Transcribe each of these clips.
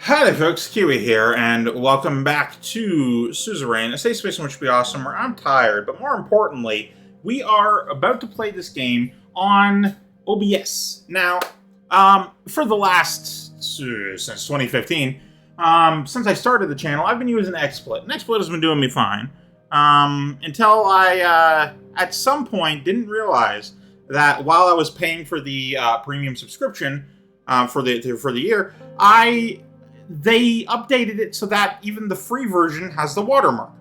Hi there folks, Keywii here, and welcome back to Suzerain, a safe space in which we awesome, where I'm tired, but more importantly, we are about to play this game on OBS. Now, for the last, since 2015, since I started the channel, I've been using XSplit, and XSplit has been doing me fine, until I, at some point, didn't realize that while I was paying for the premium subscription for the year, they updated it so that even the free version has the watermark.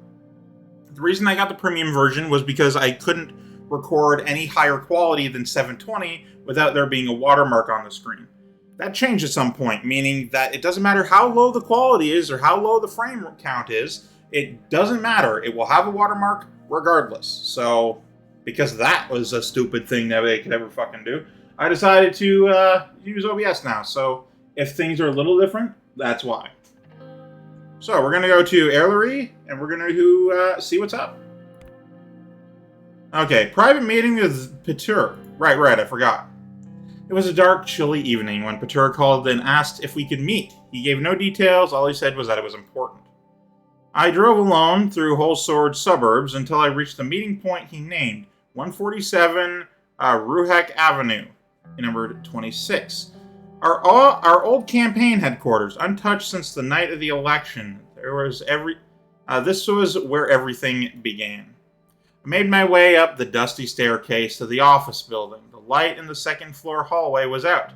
The reason I got the premium version was because I couldn't record any higher quality than 720 without there being a watermark on the screen. That changed at some point, meaning that it doesn't matter how low the quality is or how low the frame count is, it doesn't matter. It will have a watermark regardless. So, because that was a stupid thing that they could ever fucking do, I decided to use OBS now. So, if things are a little different, that's why. So we're going to go to Ailery, and we're going to see what's up. Okay, private meeting with Peter. Right, I forgot. It was a dark, chilly evening when Peter called and asked if we could meet. He gave no details, all he said was that it was important. I drove alone through Whole Sword suburbs until I reached the meeting point he named, 147 Ruhek Avenue, number 26. Our old campaign headquarters, untouched since the night of the election. This was where everything began. I made my way up the dusty staircase to the office building. The light in the second floor hallway was out.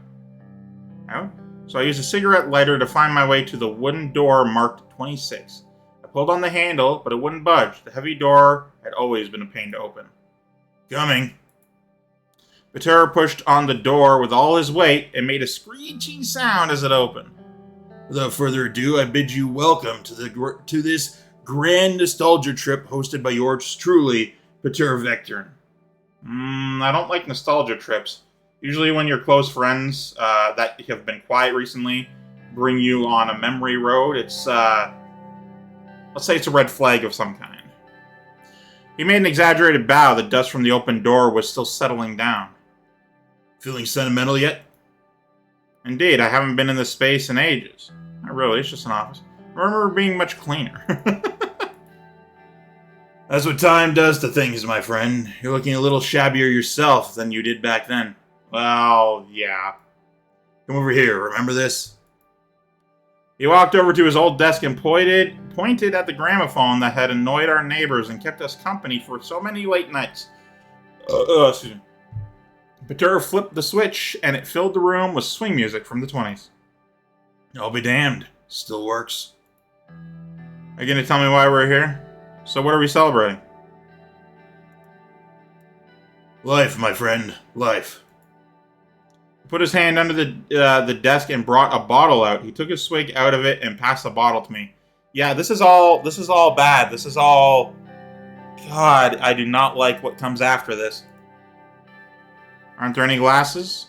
So I used a cigarette lighter to find my way to the wooden door marked 26. I pulled on the handle, but it wouldn't budge. The heavy door had always been a pain to open. Coming. Peter pushed on the door with all his weight and made a screeching sound as it opened. Without further ado, I bid you welcome to this grand nostalgia trip hosted by yours truly, Peter Vectorn. I don't like nostalgia trips. Usually when your close friends that have been quiet recently bring you on a memory road, it's, let's say it's a red flag of some kind. He made an exaggerated bow. The dust from the open door was still settling down. Feeling sentimental yet? Indeed, I haven't been in this space in ages. Not really, it's just an office. I remember being much cleaner. That's what time does to things, my friend. You're looking a little shabbier yourself than you did back then. Well, yeah. Come over here, remember this? He walked over to his old desk and pointed at the gramophone that had annoyed our neighbors and kept us company for so many late nights. Excuse me. Peter flipped the switch, and it filled the room with swing music from the 20s. I'll be damned. Still works. Are you going to tell me why we're here? So what are we celebrating? Life, my friend. Life. He put his hand under the desk and brought a bottle out. He took a swig out of it and passed the bottle to me. Yeah, this is all bad. This is all... God, I do not like what comes after this. Aren't there any glasses?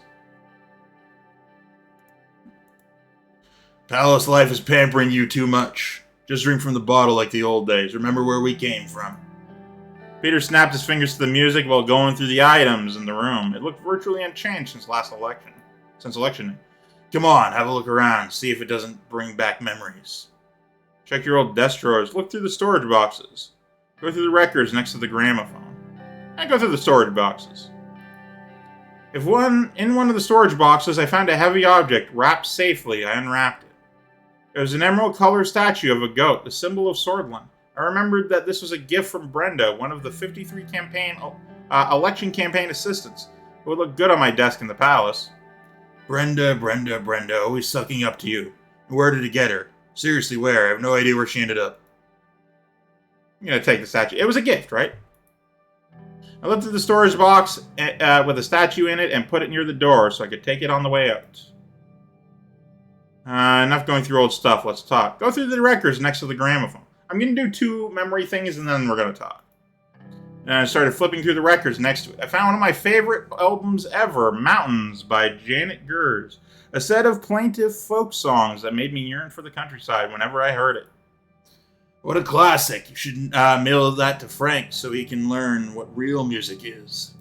Palace life is pampering you too much. Just drink from the bottle like the old days. Remember where we came from. Peter snapped his fingers to the music while going through the items in the room. It looked virtually unchanged since election day. Come on, have a look around. See if it doesn't bring back memories. Check your old desk drawers. Look through the storage boxes. Go through the records next to the gramophone. And go through the storage boxes. In one of the storage boxes, I found a heavy object wrapped safely. I unwrapped it. It was an emerald-colored statue of a goat, the symbol of Sordland. I remembered that this was a gift from Brenda, one of the 53 election campaign assistants. It would look good on my desk in the palace. Brenda, always sucking up to you. Where did it get her? Seriously, where? I have no idea where she ended up. I'm gonna take the statue. It was a gift, right? I lifted the storage box with a statue in it and put it near the door so I could take it on the way out. Enough going through old stuff, let's talk. Go through the records next to the gramophone. I'm going to do 2 memory things and then we're going to talk. And I started flipping through the records next to it. I found one of my favorite albums ever, Mountains by Janet Gers. A set of plaintive folk songs that made me yearn for the countryside whenever I heard it. What a classic. You should mail that to Frank so he can learn what real music is.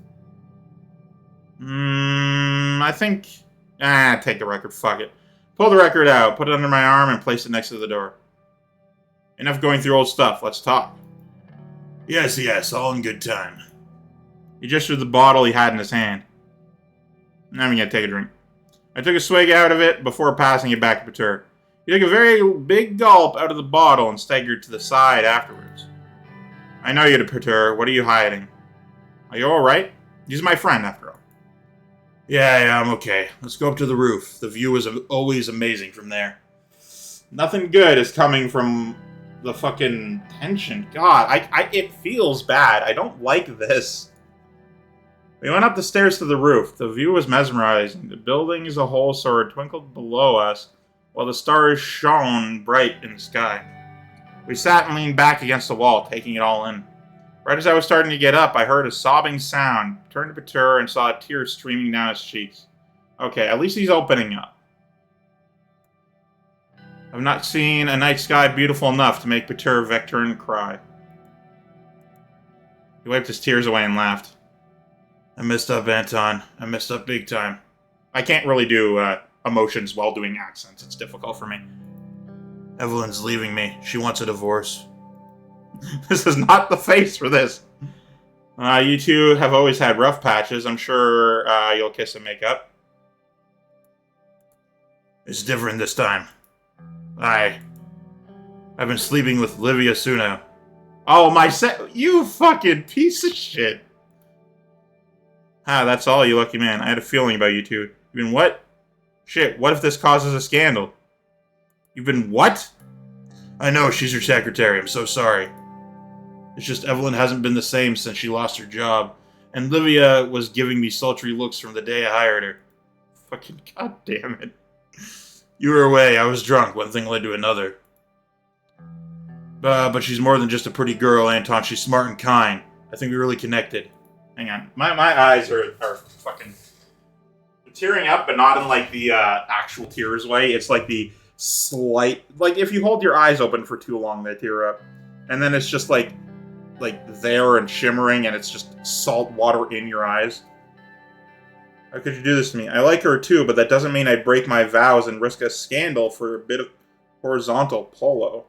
I think... take the record, fuck it. Pull the record out, put it under my arm, and place it next to the door. Enough going through old stuff. Let's talk. Yes, yes, all in good time. He gestured the bottle he had in his hand. Now I'm going to take a drink. I took a swig out of it before passing it back to Pater. He took a very big gulp out of the bottle and staggered to the side afterwards. I know you, Pater. What are you hiding? Are you alright? He's my friend, after all. Yeah, I'm okay. Let's go up to the roof. The view is always amazing from there. Nothing good is coming from the fucking tension. God, it feels bad. I don't like this. We went up the stairs to the roof. The view was mesmerizing. The building as a whole sort of twinkled below us, while the stars shone bright in the sky. We sat and leaned back against the wall, taking it all in. Right as I was starting to get up, I heard a sobbing sound, turned to Pater, and saw a tear streaming down his cheeks. Okay, at least he's opening up. I've not seen a night sky beautiful enough to make Pater Vectorn cry. He wiped his tears away and laughed. I messed up, Anton. I messed up big time. I can't really do emotions while doing accents. It's difficult for me. Evelyn's leaving me. She wants a divorce. This is not the face for this. You two have always had rough patches. I'm sure you'll kiss and make up. It's different this time. I've been sleeping with Livia Suno. Oh, you fucking piece of shit. That's all, you lucky man. I had a feeling about you two. You've been what? Shit, what if this causes a scandal? You've been what? I know, she's your secretary. I'm so sorry. It's just Evelyn hasn't been the same since she lost her job. And Livia was giving me sultry looks from the day I hired her. Fucking goddamn it. You were away, I was drunk. One thing led to another. But she's more than just a pretty girl, Anton. She's smart and kind. I think we really connected. Hang on. My eyes are fucking tearing up, but not in like the actual tears way. It's like the slight, like if you hold your eyes open for too long, they tear up. And then it's just like there and shimmering, and it's just salt water in your eyes. How could you do this to me? I like her too, but that doesn't mean I'd break my vows and risk a scandal for a bit of horizontal polo.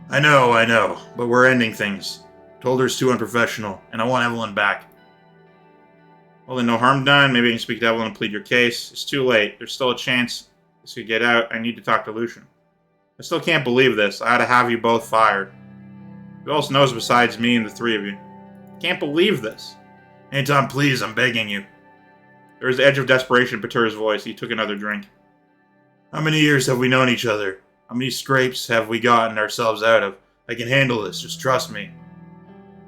I know, but we're ending things. Told her it's too unprofessional, and I want Evelyn back. Well, then no harm done. Maybe I can speak to Evelyn and plead your case. It's too late. There's still a chance this could get out. I need to talk to Lucian. I still can't believe this. I ought to have you both fired. Who else knows besides me and the three of you? I can't believe this. Anton, please, I'm begging you. There was the edge of desperation in Pater's voice. He took another drink. How many years have we known each other? How many scrapes have we gotten ourselves out of? I can handle this. Just trust me.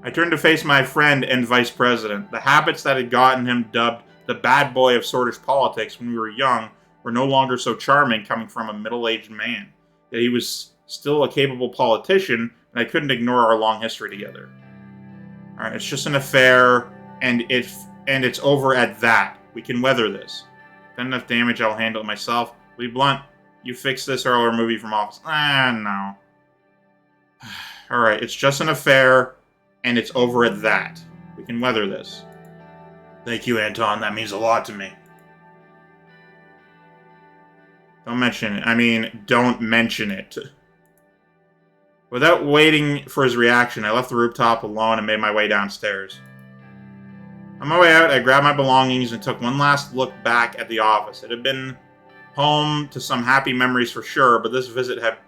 I turned to face my friend and vice president. The habits that had gotten him dubbed the bad boy of Sordish politics when we were young were no longer so charming coming from a middle-aged man. Yet he was still a capable politician, and I couldn't ignore our long history together. Alright, it's just an affair, and it's over at that. We can weather this. Done enough damage, I'll handle it myself. Be blunt. You fix this or I'll remove you from office. No. Alright, it's just an affair, and it's over at that. We can weather this. Thank you, Anton. That means a lot to me. Don't mention it. Don't mention it. Without waiting for his reaction, I left the rooftop alone and made my way downstairs. On my way out, I grabbed my belongings and took one last look back at the office. It had been home to some happy memories for sure, but this visit had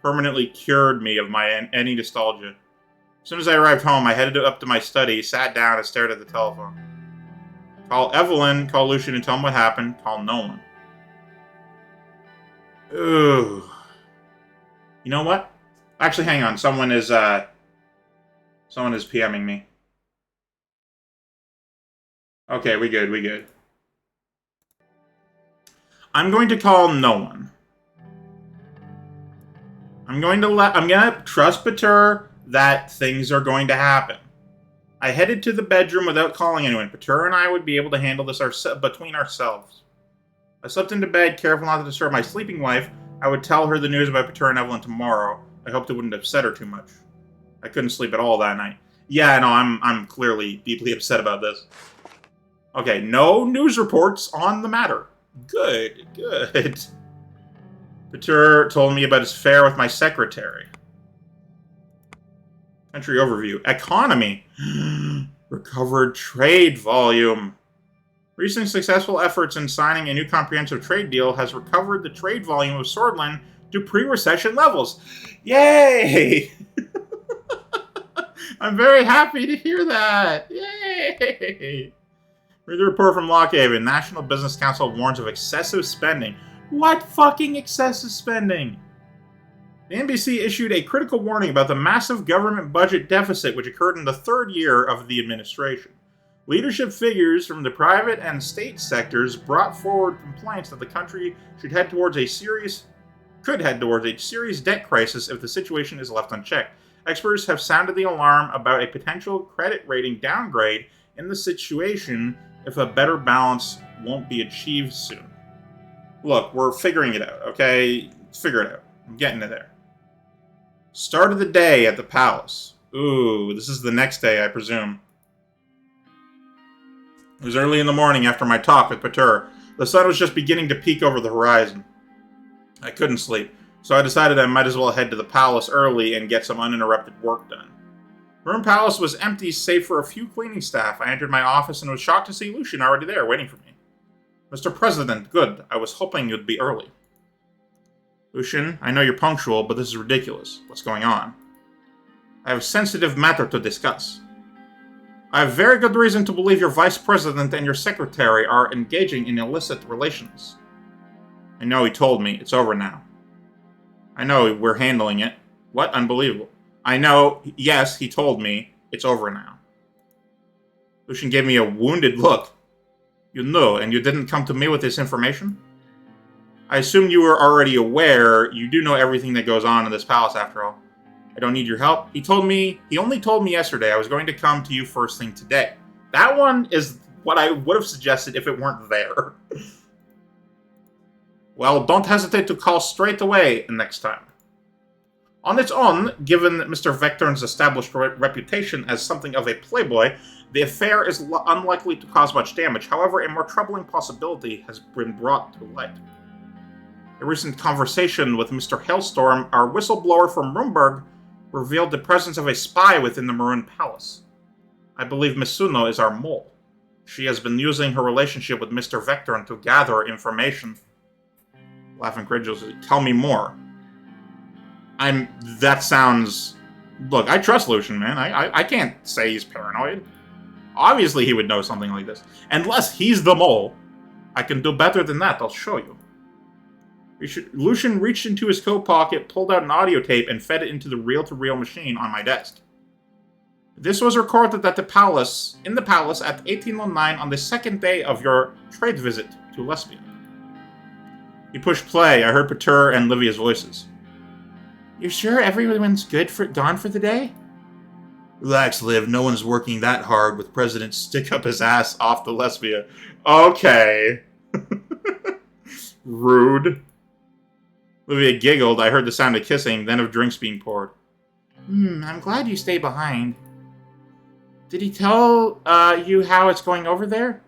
permanently cured me of any nostalgia. As soon as I arrived home, I headed up to my study, sat down, and stared at the telephone. Call Evelyn, call Lucian and tell him what happened, call no one. Ooh. You know what? Actually, hang on. Someone is PMing me. Okay, we good. I'm going to call no one. I'm gonna trust Pater that things are going to happen. I headed to the bedroom without calling anyone. Pater and I would be able to handle this between ourselves. I slept into bed, careful not to disturb my sleeping wife. I would tell her the news about Pater and Evelyn tomorrow. I hoped it wouldn't upset her too much. I couldn't sleep at all that night. Yeah, no, I'm clearly deeply upset about this. Okay, no news reports on the matter. Good, good. Peter told me about his affair with my secretary. Country overview. Economy. Recovered trade volume. Recent successful efforts in signing a new comprehensive trade deal has recovered the trade volume of Sordland to pre-recession levels. Yay! I'm very happy to hear that. Yay! Read the report from Lockhaven. National Business Council warns of excessive spending. What fucking excessive spending? The NBC issued a critical warning about the massive government budget deficit which occurred in the third year of the administration. Leadership figures from the private and state sectors brought forward complaints that the country could head towards a serious debt crisis if the situation is left unchecked. Experts have sounded the alarm about a potential credit rating downgrade in the situation if a better balance won't be achieved soon. Look, we're figuring it out, okay? Let's figure it out. I'm getting to there. Start of the day at the palace. Ooh, this is the next day, I presume. It was early in the morning after my talk with Peter. The sun was just beginning to peek over the horizon. I couldn't sleep, so I decided I might as well head to the palace early and get some uninterrupted work done. The room palace was empty save for a few cleaning staff. I entered my office and was shocked to see Lucian already there, waiting for me. Mr. President, good. I was hoping you'd be early. Lucian, I know you're punctual, but this is ridiculous. What's going on? I have a sensitive matter to discuss. I have very good reason to believe your vice president and your secretary are engaging in illicit relations. I know he told me. It's over now. I know we're handling it. What? Unbelievable. I know. Yes, he told me. It's over now. Lucian gave me a wounded look. You knew, and you didn't come to me with this information? I assumed you were already aware. You do know everything that goes on in this palace, after all. I don't need your help. He only told me yesterday I was going to come to you first thing today. That one is what I would have suggested if it weren't there. Well, don't hesitate to call straight away next time. On its own, given Mr. Vectorn's established reputation as something of a playboy, the affair is unlikely to cause much damage. However, a more troubling possibility has been brought to light. A recent conversation with Mr. Hailstorm, our whistleblower from Rumburg, revealed the presence of a spy within the Maroon Palace. I believe Misuno is our mole. She has been using her relationship with Mr. Vectorn to gather information. Laughing incredulously. Tell me more. That sounds... Look, I trust Lucian, man. I can't say he's paranoid. Obviously he would know something like this. Unless he's the mole. I can do better than that, I'll show you. Lucian reached into his coat pocket, pulled out an audio tape, and fed it into the reel-to-reel machine on my desk. This was recorded at in the palace at 1809 on the second day of your trade visit to Lesbia. He pushed play. I heard Peter and Livia's voices. You sure everyone's gone for the day? Relax, Liv. No one's working that hard with President stick up his ass off to Lesbia. Okay. Rude. Livia giggled. I heard the sound of kissing, then of drinks being poured. I'm glad you stayed behind. Did he tell you how it's going over there?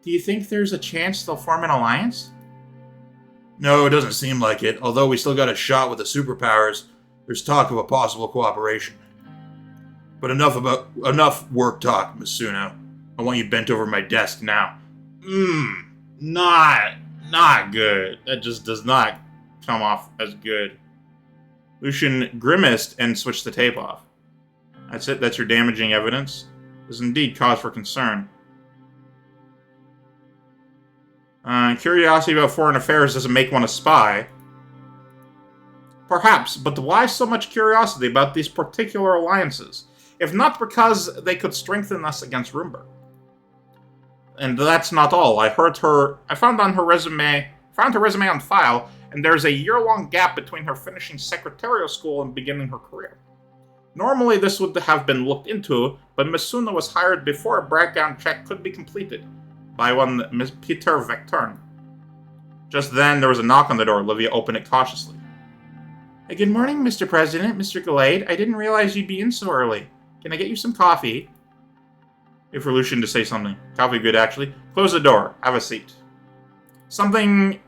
Do you think there's a chance they'll form an alliance? No, it doesn't seem like it. Although we still got a shot with the superpowers, there's talk of a possible cooperation. But enough work talk, Masuno. I want you bent over my desk now. Not good. That just does not come off as good. Lucian grimaced and switched the tape off. That's it? That's your damaging evidence? There's indeed cause for concern. Curiosity about foreign affairs doesn't make one a spy. Perhaps, but why so much curiosity about these particular alliances? If not because they could strengthen us against Rumburg. And that's not all. I found her resume on file, and there's a year-long gap between her finishing secretarial school and beginning her career. Normally this would have been looked into, but Misuno was hired before a background check could be completed by one Miss Peter Vectorn. Just then there was a knock on the door. Olivia opened it cautiously. Hey, good morning, Mr. President, Mr. Glade. I didn't realize you'd be in so early. Can I get you some coffee? Wait for Lucian to say something. Coffee good, actually. Close the door. Have a seat. Something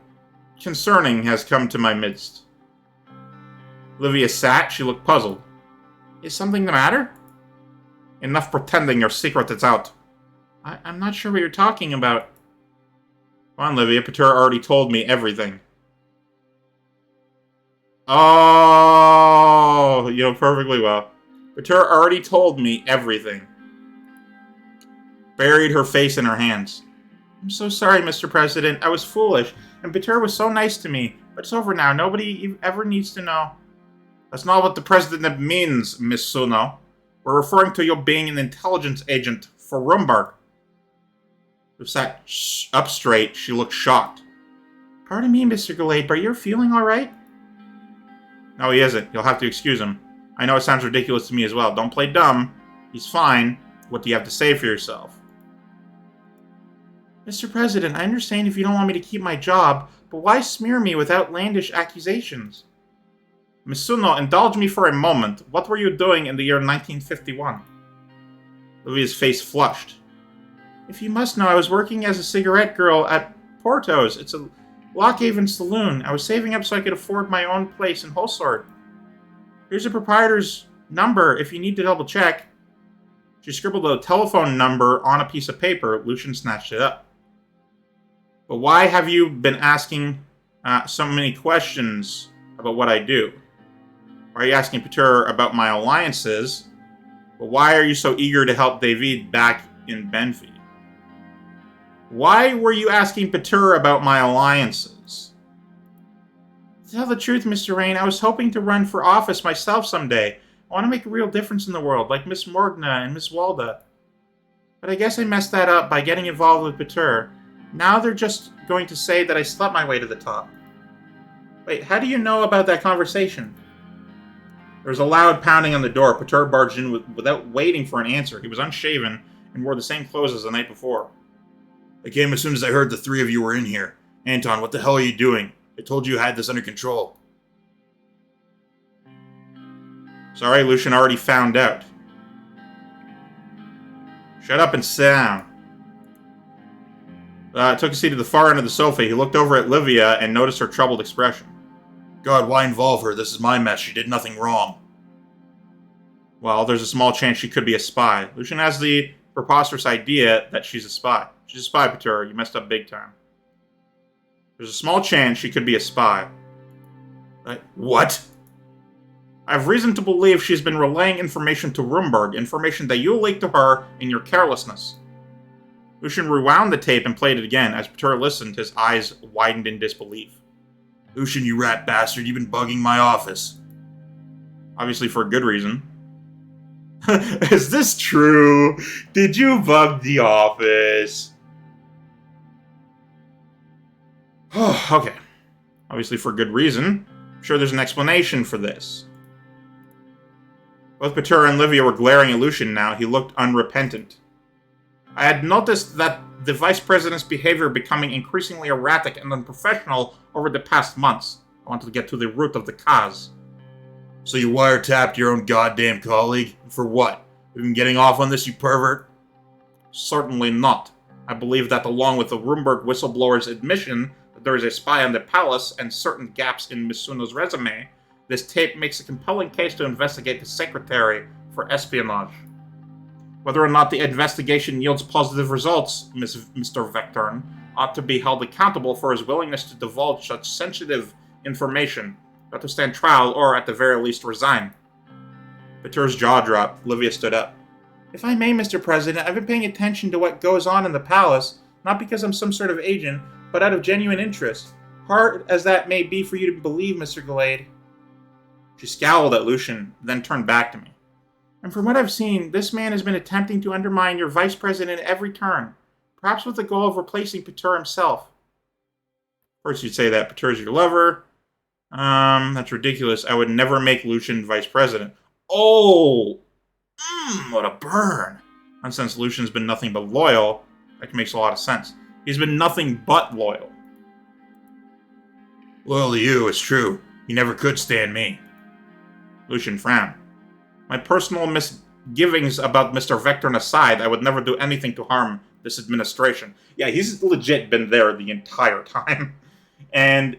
concerning has come to my midst. Olivia sat. She looked puzzled. Is something the matter? Enough pretending. Your secret is out. I'm not sure what you're talking about. Come on, Olivia. Peter already told me everything. Oh, you know perfectly well. Peter already told me everything. Buried her face in her hands. I'm so sorry, Mr. President. I was foolish, and Peter was so nice to me. But it's over now. Nobody ever needs to know. That's not what the President means, Miss Suno. We're referring to you being an intelligence agent for Rumbark. She sat up straight. She looked shocked. Pardon me, Mr. Gallade, but you're feeling all right? No, he isn't. You'll have to excuse him. I know it sounds ridiculous to me as well. Don't play dumb. He's fine. What do you have to say for yourself? Mr. President, I understand if you don't want me to keep my job, but why smear me with outlandish accusations? Miss Suno, indulge me for a moment. What were you doing in the year 1951? Olivia's face flushed. If you must know, I was working as a cigarette girl at Porto's. It's a Lockhaven saloon. I was saving up so I could afford my own place in Holsword. Here's a proprietor's number if you need to double check. She scribbled a telephone number on a piece of paper. Lucian snatched it up. But why have you been asking so many questions about what I do? Why are you asking Peter about my alliances? But why are you so eager to help David back in Benfey? Why were you asking Peter about my alliances? To tell the truth, Mr. Rayne, I was hoping to run for office myself someday. I want to make a real difference in the world, like Miss Morgna and Miss Walda. But I guess I messed that up by getting involved with Peter. Now they're just going to say that I slept my way to the top. Wait, how do you know about that conversation? There was a loud pounding on the door. Peter barged in without waiting for an answer. He was unshaven and wore the same clothes as the night before. I came as soon as I heard the three of you were in here. Anton, what the hell are you doing? I told you you had this under control. Sorry, Lucian already found out. Shut up and sit down. Took a seat at the far end of the sofa. He looked over at Livia and noticed her troubled expression. God, why involve her? This is my mess. She did nothing wrong. Well, there's a small chance she could be a spy. Lucian has the preposterous idea that she's a spy. She's a spy, Peter. You messed up big time. There's a small chance she could be a spy. What? I have reason to believe she's been relaying information to Rumbark, information that you leaked to her in your carelessness. Lucian rewound the tape and played it again. As Peter listened, his eyes widened in disbelief. Lucian, you rat bastard, you've been bugging my office. Obviously for a good reason. Is this true? Did you bug the office? Okay. Obviously for good reason. I'm sure there's an explanation for this. Both Peter and Livia were glaring at Lucian now. He looked unrepentant. I had noticed that the Vice President's behavior becoming increasingly erratic and unprofessional over the past months. I wanted to get to the root of the cause. So you wiretapped your own goddamn colleague? For what? You've been getting off on this, you pervert? Certainly not. I believe that along with the Rumbark whistleblower's admission that there is a spy on the palace and certain gaps in Misuno's resume, this tape makes a compelling case to investigate the secretary for espionage. Whether or not the investigation yields positive results, Mr. Vectorn ought to be held accountable for his willingness to divulge such sensitive information, not to stand trial or, at the very least, resign. Peter's jaw dropped. Livia stood up. If I may, Mr. President, I've been paying attention to what goes on in the palace, not because I'm some sort of agent, but out of genuine interest. Hard as that may be for you to believe, Mr. Gallade. She scowled at Lucian, then turned back to me. And from what I've seen, this man has been attempting to undermine your vice president at every turn, perhaps with the goal of replacing Peter himself. First you'd say that Peter's your lover. That's ridiculous. I would never make Lucian vice president. Oh! What a burn. And since Lucian's been nothing but loyal, that makes a lot of sense. He's been nothing but loyal. Loyal to you, it's true. He never could stand me. Lucian frowned. My personal misgivings about Mr. Vectorn aside, I would never do anything to harm this administration. Yeah, he's legit been there the entire time. And,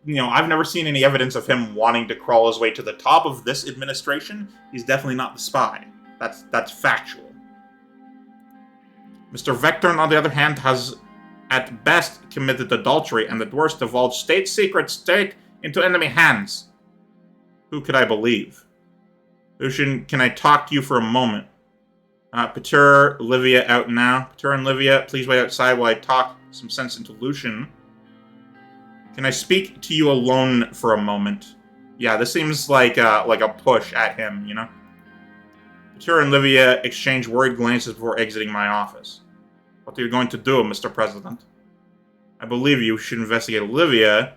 I've never seen any evidence of him wanting to crawl his way to the top of this administration. He's definitely not the spy. That's factual. Mr. Vectorn, on the other hand, has at best committed adultery, and at worst divulged state secrets straight into enemy hands. Who could I believe? Lucian, can I talk to you for a moment? Peter, Livia out now. Peter and Livia, please wait outside while I talk some sense into Lucian. Can I speak to you alone for a moment? Yeah, this seems like a push at him, Peter and Livia exchange worried glances before exiting my office. What are you going to do, Mr. President? I believe you should investigate Olivia.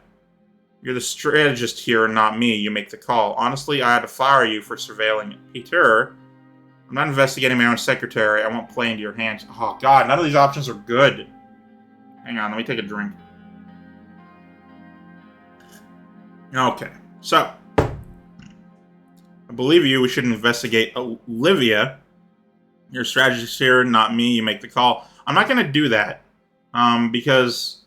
You're the strategist here, not me. You make the call. Honestly, I had to fire you for surveilling Peter. I'm not investigating my own secretary. I won't play into your hands. Oh, God, none of these options are good. Hang on, let me take a drink. Okay, so. I believe you. We should investigate Olivia. You're a strategist here, not me. You make the call. I'm not going to do that because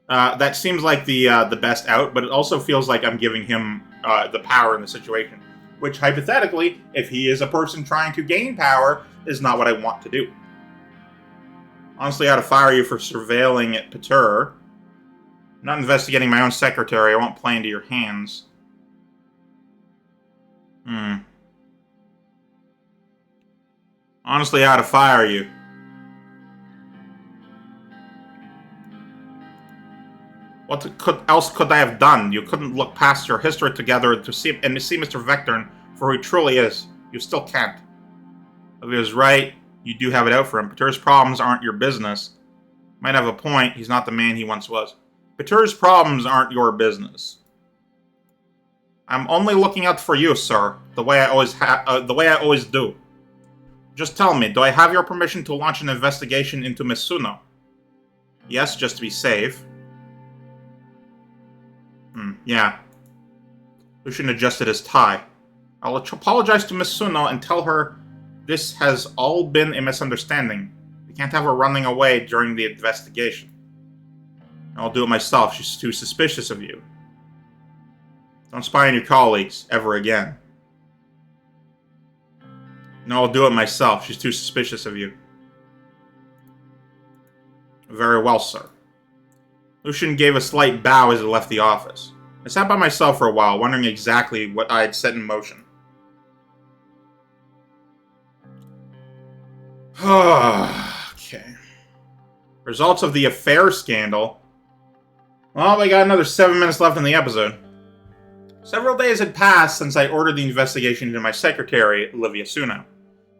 that seems like the best out, but it also feels like I'm giving him the power in the situation, which hypothetically, if he is a person trying to gain power, is not what I want to do. Honestly, I had to fire you for surveilling Peter. I'm not investigating my own secretary. I won't play into your hands. Honestly, I had to fire you. What else could I have done? You couldn't look past your history together to see Mr. Vectorn for who he truly is. You still can't. If he was right, you do have it out for him. Peter's problems aren't your business. Might have a point. He's not the man he once was. Peter's problems aren't your business. I'm only looking out for you, sir. The way I always do. Just tell me, do I have your permission to launch an investigation into Misuno? Yes, just to be safe. Yeah. Lucian adjusted his tie. I'll apologize to Misuno and tell her this has all been a misunderstanding. We can't have her running away during the investigation. I'll do it myself. She's too suspicious of you. Don't spy on your colleagues ever again. No, I'll do it myself. She's too suspicious of you. Very well, sir. Lucian gave a slight bow as he left the office. I sat by myself for a while, wondering exactly what I had set in motion. Okay. Results of the affair scandal. Well, we got another 7 minutes left in the episode. Several days had passed since I ordered the investigation into my secretary, Livia Suno.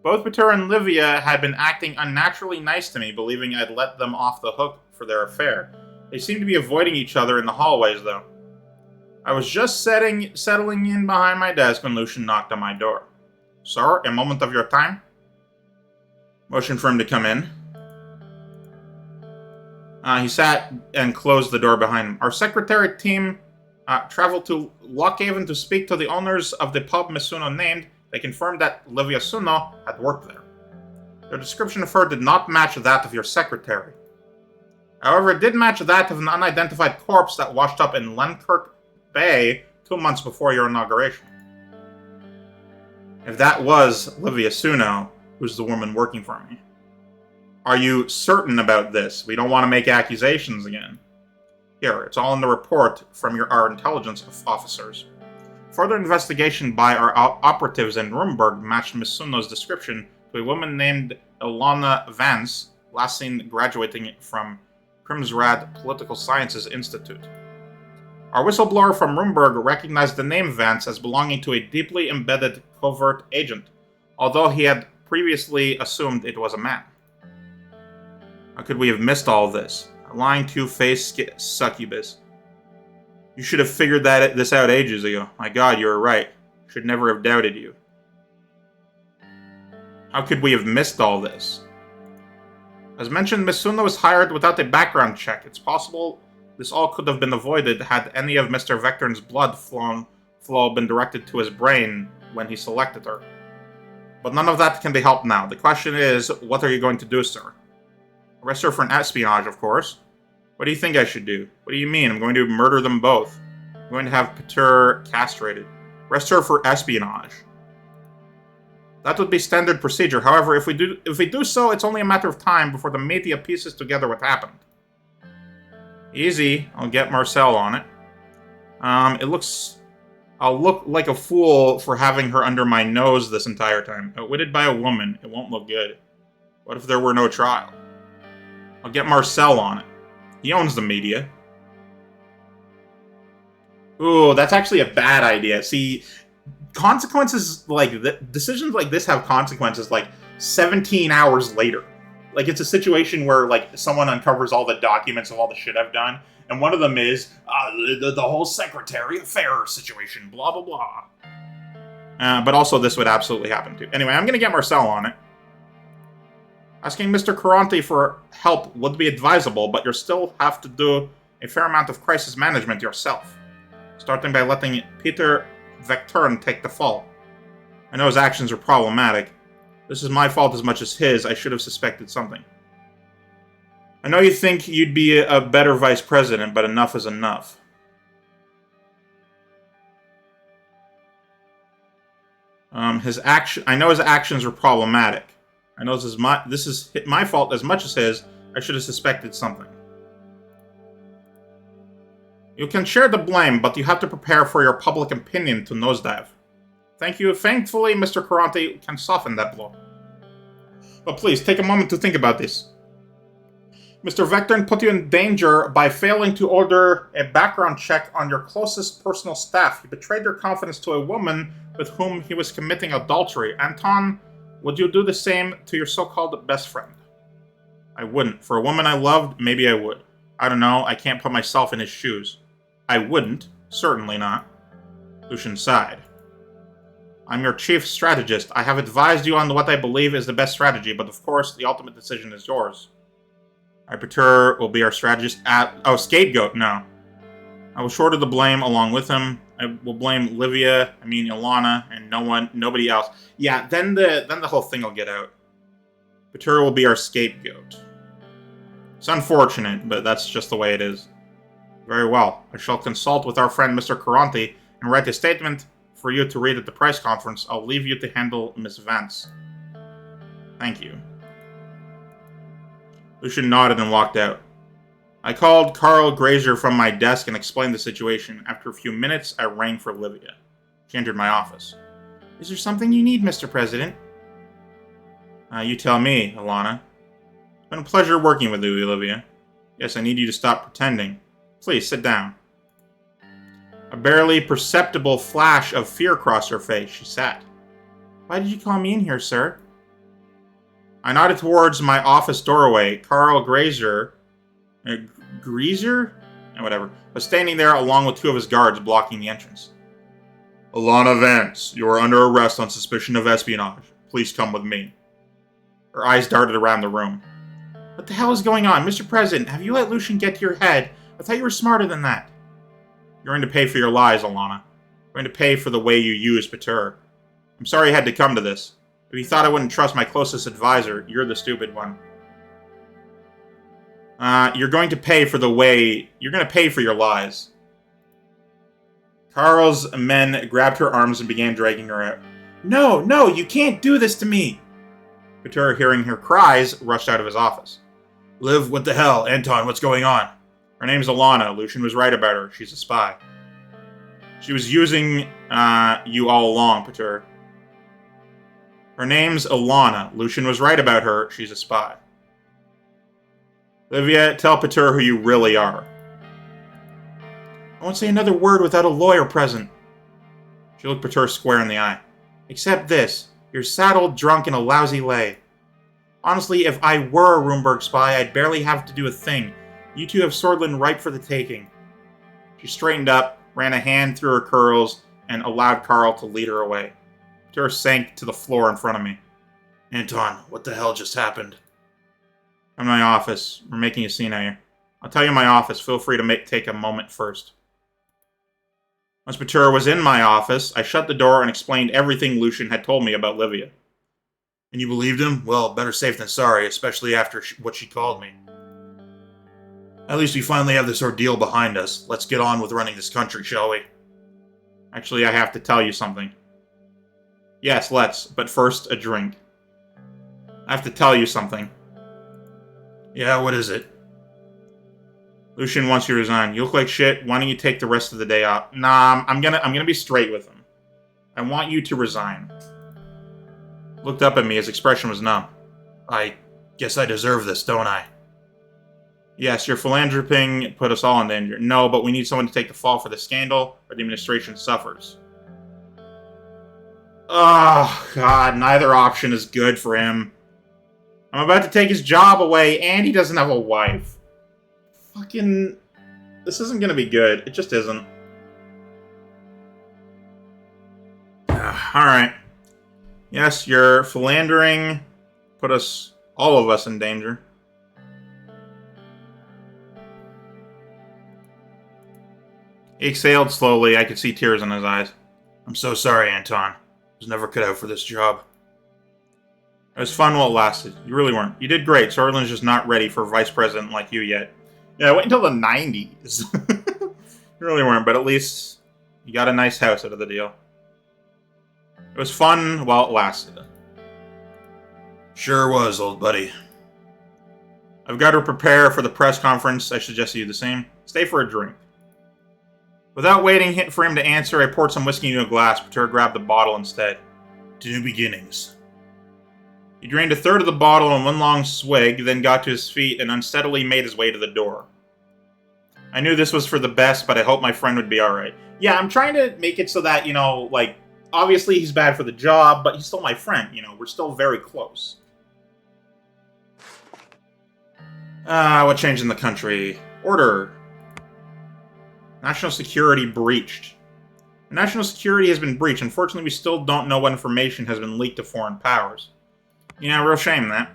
Both Peter and Livia had been acting unnaturally nice to me, believing I'd let them off the hook for their affair. They seemed to be avoiding each other in the hallways, though. I was just settling in behind my desk when Lucian knocked on my door. Sir, a moment of your time? Motioned for him to come in. He sat and closed the door behind him. Our secretary team traveled to Lockhaven to speak to the owners of the pub Misuno named. They confirmed that Livia Suno had worked there. Their description of her did not match that of your secretary. However, it did match that of an unidentified corpse that washed up in Lenkirk Bay 2 months before your inauguration. If that was Livia Suno, who's the woman working for me. Are you certain about this? We don't want to make accusations again. Here, it's all in the report from our intelligence officers. Further investigation by our operatives in Rumburg matched Miss Suno's description to a woman named Ilona Vance, last seen graduating from Krimsrad Political Sciences Institute. Our whistleblower from Rumburg recognized the name Vance as belonging to a deeply embedded covert agent, although he had previously assumed it was a man. How could we have missed all this? A lying two-faced succubus. You should have figured this out ages ago. My God, you were right. Should never have doubted you. How could we have missed all this? As mentioned, Miss Suno was hired without a background check. It's possible this all could have been avoided had any of Mr. Vectorn's blood flow been directed to his brain when he selected her. But none of that can be helped now. The question is, what are you going to do, sir? Arrest her for an espionage, of course. What do you think I should do? What do you mean? I'm going to murder them both. I'm going to have Peter castrated. Arrest her for espionage. That would be standard procedure. However, if we do so, it's only a matter of time before the media pieces together what happened. Easy. I'll get Marcel on it. I'll look like a fool for having her under my nose this entire time. Outwitted by a woman. It won't look good. What if there were no trial? I'll get Marcel on it. He owns the media. Ooh, that's actually a bad idea. See, consequences decisions like this have consequences like 17 hours later. Like, it's a situation where, like, someone uncovers all the documents of all the shit I've done, and one of them is the whole Secretary Affairs situation, blah, blah, blah. But also this would absolutely happen too. Anyway, I'm going to get Marcel on it. Asking Mr. Caronte for help would be advisable, but you'll still have to do a fair amount of crisis management yourself. Starting by letting Peter Vecturn take the fall. I know his actions are problematic. This is my fault as much as his. I should have suspected something. I know you think you'd be a better vice president, but enough is enough. I know his actions were problematic. I know this is my fault as much as his. I should have suspected something. You can share the blame, but you have to prepare for your public opinion to nosedive. Thank you. Thankfully, Mr. Caronte can soften that blow. But please, take a moment to think about this. Mr. Vectorn put you in danger by failing to order a background check on your closest personal staff. He betrayed your confidence to a woman with whom he was committing adultery. Anton, would you do the same to your so-called best friend? I wouldn't. For a woman I loved, maybe I would. I don't know. I can't put myself in his shoes. I wouldn't. Certainly not. Lucian sighed. I'm your chief strategist. I have advised you on what I believe is the best strategy, but of course, the ultimate decision is yours. Peter will be our strategist scapegoat, no. I will shoulder the blame along with him. I will blame Ilana, and nobody else. Yeah, then the whole thing will get out. Peter will be our scapegoat. It's unfortunate, but that's just the way it is. Very well. I shall consult with our friend Mr. Caronte and write a statement for you to read at the press conference. I'll leave you to handle Miss Vance. Thank you. Lucian nodded and walked out. I called Carl Grazer from my desk and explained the situation. After a few minutes, I rang for Livia. She entered my office. Is there something you need, Mr. President? You tell me, Ilana. It's been a pleasure working with you, Olivia. Yes, I need you to stop pretending. Please, sit down. A barely perceptible flash of fear crossed her face. She sat. Why did you call me in here, sir? I nodded towards my office doorway. Carl Grazer, was standing there along with two of his guards blocking the entrance. Ilana Vance, you are under arrest on suspicion of espionage. Please come with me. Her eyes darted around the room. What the hell is going on? Mr. President, have you let Lucian get to your head? I thought you were smarter than that. You're going to pay for your lies, Ilana. You're going to pay for the way you used Peter. I'm sorry I had to come to this. If you thought I wouldn't trust my closest advisor, you're the stupid one. You're going to pay for your lies. Carl's men grabbed her arms and began dragging her out. No, you can't do this to me! Peter, hearing her cries, rushed out of his office. Liv, what the hell? Anton, what's going on? Her name's Ilana. Lucian was right about her. She's a spy. She was using you all along, Peter. Her name's Ilana. Lucian was right about her. She's a spy. Livia, tell Peter who you really are. I won't say another word without a lawyer present. She looked Peter square in the eye. Except this. You're saddled, drunk, and a lousy lay. Honestly, if I were a Roomberg spy, I'd barely have to do a thing. You two have Sordland ripe for the taking. She straightened up, ran a hand through her curls, and allowed Carl to lead her away. Peter sank to the floor in front of me. Anton, what the hell just happened? I'm in my office. We're making a scene here. I'll tell you in my office. Feel free to take a moment first. Once Peter was in my office, I shut the door and explained everything Lucian had told me about Livia. And you believed him? Well, better safe than sorry, especially after what she called me. At least we finally have this ordeal behind us. Let's get on with running this country, shall we? Actually, I have to tell you something. Yes, let's. But first, a drink. I have to tell you something. Yeah, what is it? Lucian wants you to resign. You look like shit. Why don't you take the rest of the day off? Nah, I'm gonna be straight with him. I want you to resign. Looked up at me. His expression was numb. I guess I deserve this, don't I? Yes, your philanthroping put us all in danger. No, but we need someone to take the fall for the scandal, or the administration suffers. Oh, God, neither option is good for him. I'm about to take his job away, and he doesn't have a wife. Fucking... This isn't gonna be good. It just isn't. Alright. Yes, your philandering put us, all of us, in danger. He exhaled slowly. I could see tears in his eyes. I'm so sorry, Anton. I was never cut out for this job. It was fun while it lasted. You really weren't. You did great. Sordland's just not ready for a vice president like you yet. Yeah, wait until the 90s. You really weren't, but at least you got a nice house out of the deal. It was fun while it lasted. Sure was, old buddy. I've got to prepare for the press conference. I suggest you do the same. Stay for a drink. Without waiting for him to answer, I poured some whiskey into a glass, but Tur grabbed the bottle instead. To new beginnings. He drained a third of the bottle in one long swig, then got to his feet and unsteadily made his way to the door. I knew this was for the best, but I hoped my friend would be alright. Yeah, I'm trying to make it so that, you know, like, obviously he's bad for the job, but he's still my friend, you know, we're still very close. What changed in the country? Order. National security breached. National security has been breached. Unfortunately, we still don't know what information has been leaked to foreign powers. Yeah, real shame, that.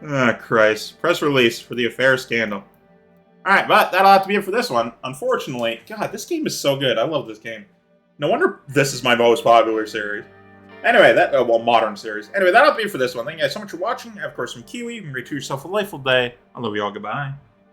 Ah, Christ. Press release for the affair scandal. Alright, but that'll have to be it for this one. Unfortunately, God, this game is so good. I love this game. No wonder this is my most popular series. Anyway, well, modern series. Anyway, that'll be it for this one. Thank you guys so much for watching. Of course, from Keywii. Remember to yourself a delightful day. I love you all. Goodbye.